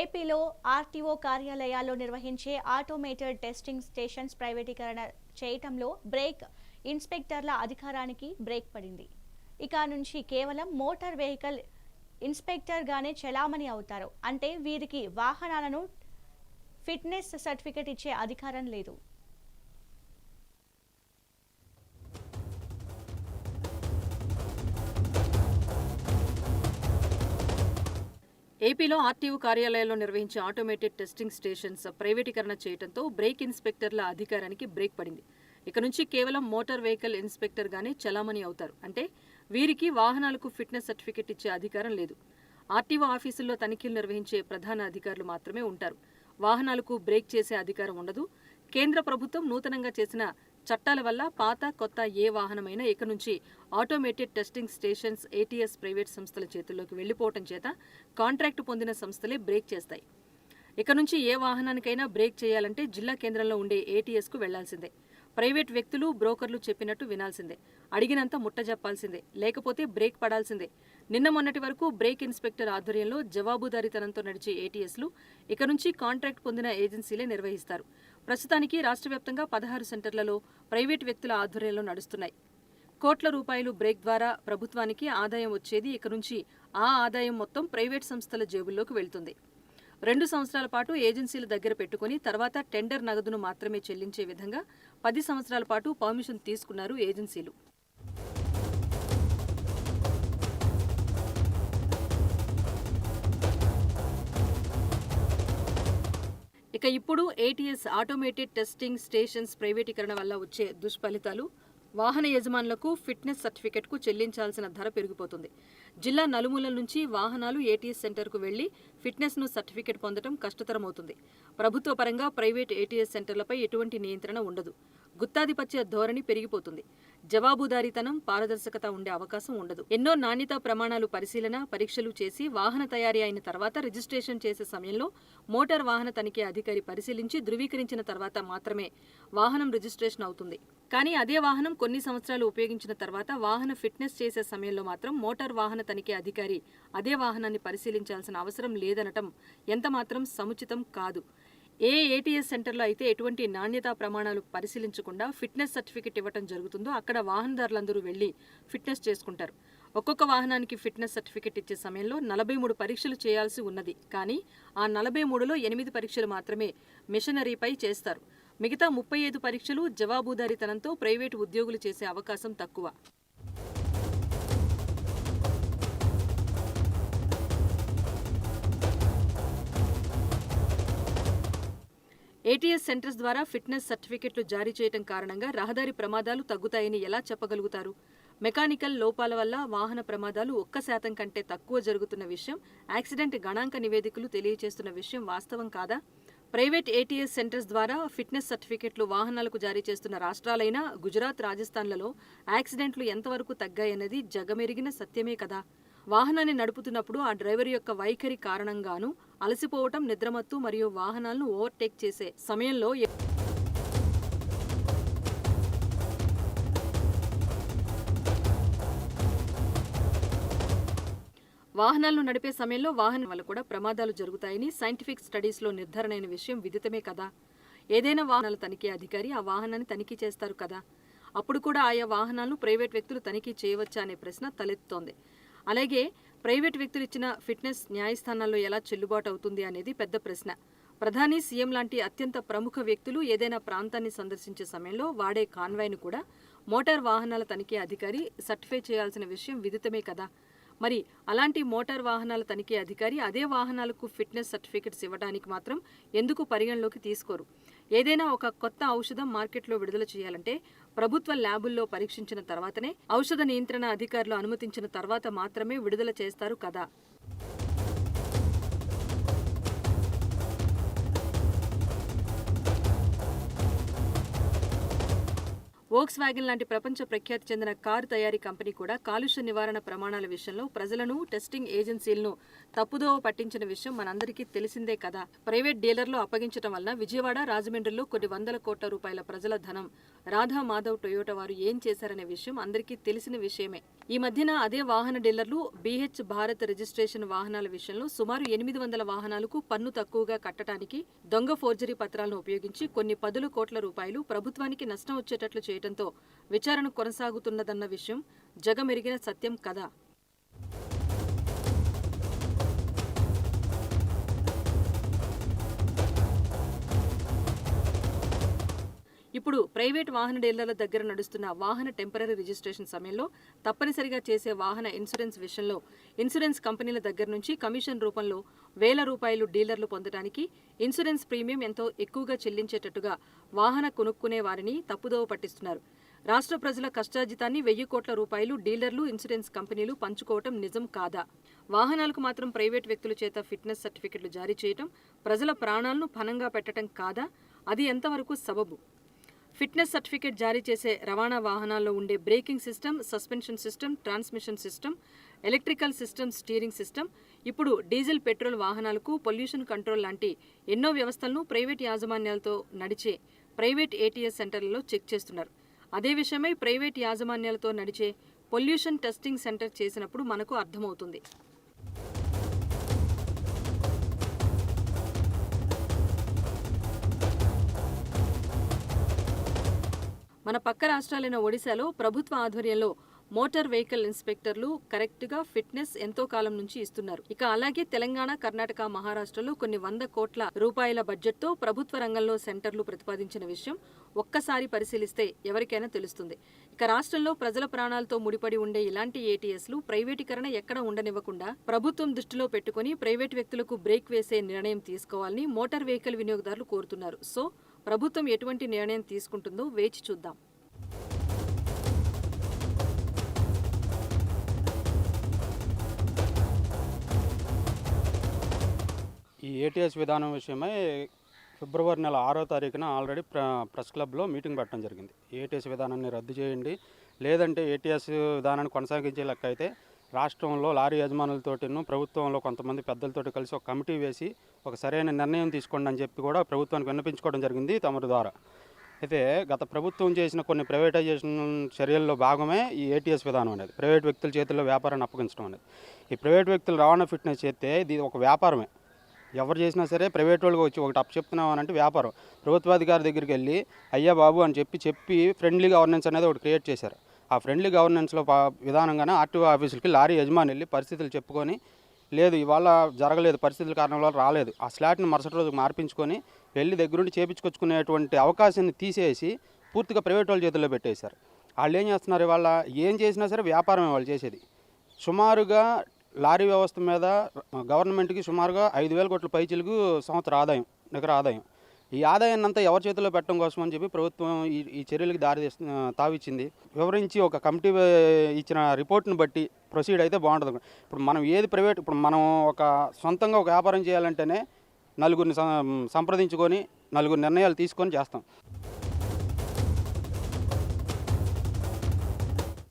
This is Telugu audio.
ఏపీలో ఆర్టీఓ కార్యాలయాల్లో నిర్వహించే ఆటోమేటెడ్ టెస్టింగ్ స్టేషన్స్ ప్రైవేటీకరణ చేయటంలో బ్రేక్ ఇన్స్పెక్టర్ల అధికారానికి బ్రేక్ పడింది. ఇక నుంచి కేవలం మోటార్ వెహికల్ ఇన్స్పెక్టర్ గానే చలామణి అవుతారు. అంటే వీరికి వాహనాలను ఫిట్నెస్ సర్టిఫికెట్ ఇచ్చే అధికారం లేదు. ఏపీలో ఆర్టీఓ కార్యాలయాల్లో నిర్వహించే ఆటోమేటెడ్ టెస్టింగ్ స్టేషన్స్ ప్రైవేటీకరణ చేయడంతో బ్రేక్ ఇన్స్పెక్టర్ల అధికారానికి బ్రేక్ పడింది. ఇక నుంచి కేవలం మోటార్ వెహికల్ ఇన్స్పెక్టర్ గానే చలామణి అవుతారు. అంటే వీరికి వాహనాలకు ఫిట్నెస్ సర్టిఫికెట్ ఇచ్చే అధికారం లేదు. ఆర్టీఓ ఆఫీసుల్లో తనిఖీలు నిర్వహించే ప్రధాన అధికారులు మాత్రమే ఉంటారు. వాహనాలకు బ్రేక్ చేసే అధికారం ఉండదు. కేంద్ర ప్రభుత్వం నూతనంగా చేసిన చట్టాల వల్ల పాత కొత్త ఏ వాహనమైనా ఇక నుంచి automated testing stations ATS private సంస్థల చేతుల్లోకి వెళ్లిపోవటం చేత కాంట్రాక్టు పొందిన సంస్థలే బ్రేక్ చేస్తాయి. ఇక నుంచి ఏ వాహనానికైనా బ్రేక్ చేయాలంటే జిల్లా కేంద్రంలో ఉండే ఏటీఎస్కు వెళ్లాల్సిందే. ప్రైవేట్ వ్యక్తులు బ్రోకర్లు చెప్పినట్టు వినాల్సిందే. అడిగినంత ముట్టజెప్పాల్సిందే. లేకపోతే బ్రేక్ పడాల్సిందే. నిన్న మొన్నటి వరకు బ్రేక్ ఇన్స్పెక్టర్ ఆధ్వర్యంలో జవాబుదారీతనంతో నడిచే ఏటీఎస్లు ఇక నుంచి కాంట్రాక్ట్ పొందిన ఏజెన్సీలే నిర్వహిస్తారు. ప్రస్తుతానికి రాష్ట్ర వ్యాప్తంగా 16 సెంటర్లలో ప్రైవేట్ వ్యక్తుల ఆధ్వర్యంలో నడుస్తున్నాయి. కోట్ల రూపాయలు బ్రేక్ ద్వారా ప్రభుత్వానికి ఆదాయం వచ్చేది. ఇక నుంచి ఆ ఆదాయం మొత్తం ప్రైవేట్ సంస్థల జేబుల్లోకి వెళ్తుంది. 2 సంవత్సరాల పాటు ఏజెన్సీల దగ్గర పెట్టుకుని తర్వాత టెండర్ నగదును మాత్రమే చెల్లించే విధంగా 10 సంవత్సరాల పాటు పర్మిషన్ తీసుకున్నారు ఏజెన్సీలు. ఇక ఇప్పుడు ఏటీఎస్ ఆటోమేటెడ్ టెస్టింగ్ స్టేషన్స్ ప్రైవేటీకరణ వల్ల వచ్చే దుష్ఫలితాలు వాహన యజమానులకు ఫిట్నెస్ సర్టిఫికెట్కు చెల్లించాల్సిన ధర పెరిగిపోతుంది. జిల్లా నలుమూలల నుంచి వాహనాలు ఏటీఎస్ సెంటర్కు వెళ్లి ఫిట్నెస్ను సర్టిఫికెట్ పొందడం కష్టతరమవుతుంది. ప్రభుత్వ పరంగా ప్రైవేట్ ఏటీఎస్ సెంటర్లపై ఎటువంటి నియంత్రణ ఉండదు. గుత్తాధిపత్య ధోరణి పెరిగిపోతుంది. జవాబుదారీతనం, పారదర్శకత ఉండే అవకాశం ఉండదు. ఎన్నో నాణ్యతా ప్రమాణాలు పరిశీలన, పరీక్షలు చేసి వాహన తయారీ అయిన తర్వాత రిజిస్ట్రేషన్ చేసే సమయంలో మోటార్ వాహన తనిఖీ అధికారి పరిశీలించి ధృవీకరించిన తర్వాత మాత్రమే వాహనం రిజిస్ట్రేషన్ అవుతుంది. కానీ అదే వాహనం కొన్ని సంవత్సరాలు ఉపయోగించిన తర్వాత వాహన ఫిట్నెస్ చేసే సమయంలో మాత్రం మోటార్ వాహన తనిఖీ అధికారి అదే వాహనాన్ని పరిశీలించాల్సిన అవసరం లేదనటం ఎంతమాత్రం సముచితం కాదు. ఏ ఏటీఎస్ సెంటర్లో అయితే ఎటువంటి నాణ్యతా ప్రమాణాలు పరిశీలించకుండా ఫిట్నెస్ సర్టిఫికెట్ ఇవ్వటం జరుగుతుందో అక్కడ వాహనదారులందరూ వెళ్లి ఫిట్నెస్ చేసుకుంటారు. ఒక్కొక్క వాహనానికి ఫిట్నెస్ సర్టిఫికెట్ ఇచ్చే సమయంలో 43 పరీక్షలు చేయాల్సి ఉన్నది. కానీ ఆ 43లో 8 పరీక్షలు మాత్రమే మిషనరీపై చేస్తారు. మిగతా 35 పరీక్షలు జవాబుదారీతనంతో ప్రైవేటు ఉద్యోగులు చేసే అవకాశం తక్కువ. ఏటీఎస్ సెంటర్స్ ద్వారా ఫిట్నెస్ సర్టిఫికెట్లు జారీ చేయడం కారణంగా రహదారి ప్రమాదాలు తగ్గుతాయని ఎలా చెప్పగలుగుతారు? మెకానికల్ లోపాల వల్ల వాహన ప్రమాదాలు 1% కంటే తక్కువ జరుగుతున్న విషయం యాక్సిడెంట్ గణాంక నివేదికలు తెలియజేస్తున్న విషయం వాస్తవం కాదా? ప్రైవేట్ ఏటీఎస్ సెంటర్స్ ద్వారా ఫిట్నెస్ సర్టిఫికెట్లు వాహనాలకు జారీ చేస్తున్న రాష్ట్రాలైన గుజరాత్, రాజస్థాన్లలో యాక్సిడెంట్లు ఎంతవరకు తగ్గాయన్నది జగమెరిగిన సత్యమే కదా. వాహనాన్ని నడుపుతున్నప్పుడు ఆ డ్రైవర్ యొక్క వైఖరి కారణంగానూ అలసిపోవటం, నిద్రమత్తు మరియు వాహనాలను ఓవర్టేక్ చేసే సమయంలో వాహనాలను నడిపే సమయంలో వాహనం వల్ల కూడా ప్రమాదాలు జరుగుతాయని సైంటిఫిక్ స్టడీస్లో నిర్ధారణ అయిన విషయం విదితమే కదా. ఏదైనా వాహనాల తనిఖీ అధికారి ఆ వాహనాన్ని తనిఖీ చేస్తారు కదా. అప్పుడు కూడా ఆయా వాహనాలను ప్రైవేట్ వ్యక్తులు తనిఖీ చేయవచ్చా అనే ప్రశ్న తలెత్తుతోంది. అలాగే ప్రైవేట్ వ్యక్తులు ఇచ్చిన ఫిట్నెస్ న్యాయస్థానాల్లో ఎలా చెల్లుబాటు అవుతుంది అనేది పెద్ద ప్రశ్న. ప్రధాని, సీఎం లాంటి అత్యంత ప్రముఖ వ్యక్తులు ఏదైనా ప్రాంతాన్ని సందర్శించే సమయంలో వాడే కాన్వాయ్ను కూడా మోటార్ వాహనాల తనిఖీ అధికారి సర్టిఫై చేయాల్సిన విషయం విదితమే కదా. మరి అలాంటి మోటార్ వాహనాల తనిఖీ అధికారి అదే వాహనాలకు ఫిట్నెస్ సర్టిఫికెట్స్ ఇవ్వడానికి మాత్రం ఎందుకు పరిగణలోకి తీసుకోరు? ఏదైనా ఒక కొత్త ఔషధం మార్కెట్లో విడుదల చేయాలంటే ప్రభుత్వ ల్యాబుల్లో పరీక్షించిన తర్వాతనే, ఔషధ నియంత్రణ అధికారులు అనుమతించిన తర్వాత మాత్రమే విడుదల చేస్తారు కదా. వోక్స్ వ్యాగన్ లాంటి ప్రపంచ ప్రఖ్యాతి చెందిన కారు తయారీ కంపెనీ కూడా కాలుష్య నివారణ ప్రమాణాల విషయంలో ప్రజలను, టెస్టింగ్ ఏజెన్సీలను తప్పుదోవ పట్టించిన విషయం మనందరికీ తెలిసిందే కదా. ప్రైవేట్ డీలర్లు అప్పగించడం వలన విజయవాడ, రాజమండ్రిలో కొన్ని వందల కోట్ల రూపాయల ప్రజల ధనం రాధా మాధవ్ టొయోటా వారు ఏం చేశారనే విషయం అందరికీ తెలిసిన విషయమే. ఈ మధ్యన అదే వాహన డీలర్లు BH భారత్ రిజిస్ట్రేషన్ వాహనాల విషయంలో సుమారు 800 వాహనాలకు పన్ను తక్కువగా కట్టడానికి దొంగ ఫోర్జరీ పత్రాలను ఉపయోగించి కొన్ని 10 కోట్ల రూపాయలు ప్రభుత్వానికి నష్టం వచ్చేటట్లు చేయడంతో విచారణ కొనసాగుతున్నదన్న విషయం జగమెరిగిన సత్యం కదా. ఇప్పుడు ప్రైవేట్ వాహన డీలర్ల దగ్గర నడుస్తున్న వాహన టెంపరరీ రిజిస్ట్రేషన్ సమయంలో తప్పనిసరిగా చేసే వాహన ఇన్సూరెన్స్ విషయంలో ఇన్సూరెన్స్ కంపెనీల దగ్గర నుంచి కమిషన్ రూపంలో వేల రూపాయలు డీలర్లు పొందడానికి ఇన్సూరెన్స్ ప్రీమియం ఎంతో ఎక్కువగా చెల్లించేటట్టుగా వాహన కొనుక్కునే వారిని తప్పుదోవ పట్టిస్తున్నారు. రాష్ట్ర ప్రజల కష్టార్జితాన్ని 1000 కోట్ల రూపాయలు డీలర్లు, ఇన్సూరెన్స్ కంపెనీలు పంచుకోవటం నిజం కాదా? వాహనాలకు మాత్రం ప్రైవేట్ వ్యక్తుల చేత ఫిట్నెస్ సర్టిఫికెట్లు జారీ చేయటం, ప్రజల ప్రాణాలను పణంగా పెట్టడం కాదా? అది ఎంతవరకు సబబు? ఫిట్నెస్ సర్టిఫికేట్ జారీ చేసే రవాణా వాహనాల్లో ఉండే braking system, suspension system, transmission system, electrical system, steering system, ఇప్పుడు డీజిల్, పెట్రోల్ వాహనాలకు పొల్యూషన్ కంట్రోల్ లాంటి ఎన్నో వ్యవస్థలను ప్రైవేట్ యాజమాన్యాలతో నడిచే ప్రైవేట్ ATS సెంటర్లలో చెక్ చేస్తున్నారు. అదే విషయమై ప్రైవేట్ యాజమాన్యాలతో నడిచే పొల్యూషన్ టెస్టింగ్ సెంటర్ చేసినప్పుడు మనకు అర్థమవుతుంది. మన పక్క రాష్ట్రాలైన ఒడిశాలో ప్రభుత్వ ఆధ్వర్యంలో మోటార్ వెహికల్ ఇన్స్పెక్టర్లు కరెక్ట్గా ఫిట్నెస్ ఎంతో కాలం నుంచి ఇస్తున్నారు. ఇక అలాగే తెలంగాణ, కర్ణాటక, మహారాష్ట్రలో కొన్ని 100 కోట్ల రూపాయల బడ్జెట్తో ప్రభుత్వ రంగంలో సెంటర్లు ప్రతిపాదించిన విషయం ఒక్కసారి పరిశీలిస్తే ఎవరికైనా తెలుస్తుంది. ఇక రాష్ట్రంలో ప్రజల ప్రాణాలతో ముడిపడి ఉండే ఇలాంటి ATSలు ప్రైవేటీకరణ ఎక్కడ ఉండనివ్వకుండా ప్రభుత్వం దృష్టిలో పెట్టుకుని ప్రైవేట్ వ్యక్తులకు బ్రేక్ వేసే నిర్ణయం తీసుకోవాలని మోటార్ వెహికల్ వినియోగదారులు కోరుతున్నారు. సో ప్రభుత్వం ఎటువంటి నిర్ణయం తీసుకుంటుందో వేచి చూద్దాం. ఈ ATS విధానం విషయమై ఫిబ్రవరి నెల 6వ తారీఖున ఆల్రెడీ ప్రెస్ క్లబ్లో మీటింగ్ పెట్టడం జరిగింది. ATS విధానాన్ని రద్దు చేయండి, లేదంటే ATS విధానాన్ని కొనసాగించే లెక్క అయితే రాష్ట్రంలో లారీ యజమానులతోటిను ప్రభుత్వంలో కొంతమంది పెద్దలతోటి కలిసి ఒక కమిటీ వేసి ఒక సరైన నిర్ణయం తీసుకోండి అని చెప్పి కూడా ప్రభుత్వానికి విన్నపించుకోవడం జరిగింది తమరి ద్వారా. అయితే గత ప్రభుత్వం చేసిన కొన్ని ప్రైవేటైజేషన్ చర్యల్లో భాగమే ఈ ATS విధానం అనేది, ప్రైవేట్ వ్యక్తుల చేతుల్లో వ్యాపారాన్ని అప్పగించడం అనేది. ఈ ప్రైవేట్ వ్యక్తులు రవాణా ఫిట్నెస్ చేస్తే ఇది ఒక వ్యాపారమే. ఎవరు చేసినా సరే ప్రైవేట్ వాళ్ళకి వచ్చి ఒకటి అప్పచెప్తున్నాం అని అంటే వ్యాపారం. ప్రభుత్వాధికారి దగ్గరికి వెళ్ళి అయ్యా బాబు అని చెప్పి ఫ్రెండ్లీ గవర్నెన్స్ అనేది ఒకటి క్రియేట్ చేశారు. ఆ ఫ్రెండ్లీ గవర్నెన్స్లో విధానంగానే RTO ఆఫీసులకి లారీ యజమాని వెళ్ళి పరిస్థితులు చెప్పుకొని, లేదు ఇవాళ జరగలేదు, పరిస్థితుల కారణం వల్ల రాలేదు, ఆ స్లాట్ని మరుసటి రోజు మార్పించుకొని వెళ్ళి దగ్గరుండి చేపించుకొచ్చుకునేటువంటి అవకాశాన్ని తీసేసి పూర్తిగా ప్రైవేట్ వాళ్ళ చేతుల్లో పెట్టేశారు. వాళ్ళు ఏం చేస్తున్నారు, ఇవాళ ఏం చేసినా సరే వ్యాపారమే వాళ్ళు చేసేది. సుమారుగా లారీ వ్యవస్థ మీద గవర్నమెంట్కి సుమారుగా 5,000 కోట్ల పైచిలకు సంవత్సర ఆదాయం, నికర ఆదాయం. ఈ ఆదాయాన్ని అంతా ఎవరి చేతిలో పెట్టడం కోసం అని చెప్పి ప్రభుత్వం ఈ చర్యలకు తావిచ్చింది. వివరించి ఒక కమిటీ ఇచ్చిన రిపోర్ట్ని బట్టి ప్రొసీడ్ అయితే బాగుంటుంది. ఇప్పుడు మనం ఏది ప్రైవేట్, ఇప్పుడు మనం ఒక సొంతంగా ఒక వ్యాపారం చేయాలంటేనే నలుగురిని సంప్రదించుకొని 4 నిర్ణయాలు తీసుకొని చేస్తాం.